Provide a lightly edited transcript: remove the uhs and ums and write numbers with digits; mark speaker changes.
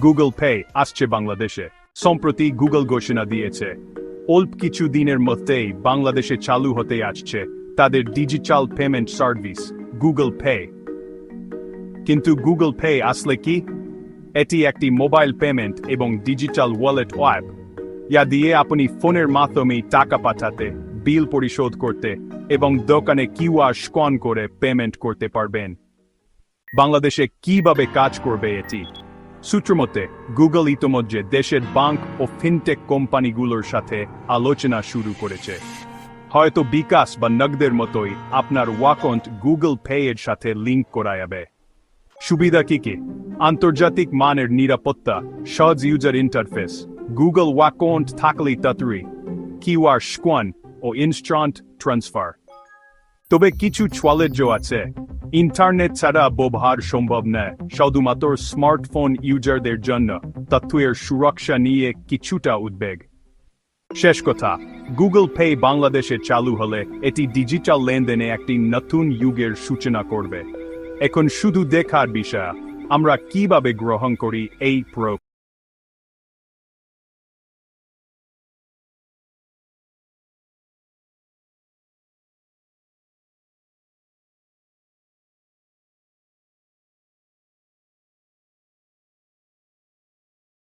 Speaker 1: Google pay আসছে বাংলাদেশে। সম্প্রতি গুগল ঘোষণা দিয়েছে অল্প কিছু দিনের মধ্যেই বাংলাদেশে চালু হতে আসছে তাদের digital payment service Google pay. কিন্তু গুগল পে আসলে কি? এটি একটি মোবাইল পেমেন্ট এবং ডিজিটাল ওয়ালেট অ্যাপ। ইয়া দিয়ে আপনি ফোনের মাধ্যমে টাকা পাঠাতে, বিল পরিশোধ করতে এবং দোকানে কিউআর স্ক্যান করে পেমেন্ট করতে পারবেন। বাংলাদেশে কিভাবে কাজ করবে এটি? সূত্রমতে গুগল ইতোমধ্যে দেশের ব্যাংক ও ফিনটেক কোম্পানিগুলোর সাথে আলোচনা শুরু করেছে। হয়তো বিকাশ বা নগদের মতোই আপনার অ্যাকাউন্ট গুগল পে এর সাথে লিংক করা যাবে। সুবিধা কি কি? আন্তর্জাতিক মানের নিরাপত্তা, সহজ ইউজার ইন্টারফেস, গুগল অ্যাকাউন্ট থাকলেই তাড়াতাড়ি কিউআর স্ক্যান ও ইনস্ট্যান্ট ট্রান্সফার। তবে কিছু চ্যালেঞ্জ আছে। ইন্টারনেট ছাড়া ব্যবহার সম্ভব নয়। শুধুমাত্র স্মার্টফোন ইউজারদের জন্য তথ্যের সুরক্ষা নিয়ে কিছুটা উদ্বেগ। শেষ কথা, গুগল পে বাংলাদেশে চালু হলে এটি ডিজিটাল লেনদেনে একটি নতুন যুগের সূচনা করবে। এখন শুধু দেখার বিষয় আমরা কিভাবে গ্রহণ করি এই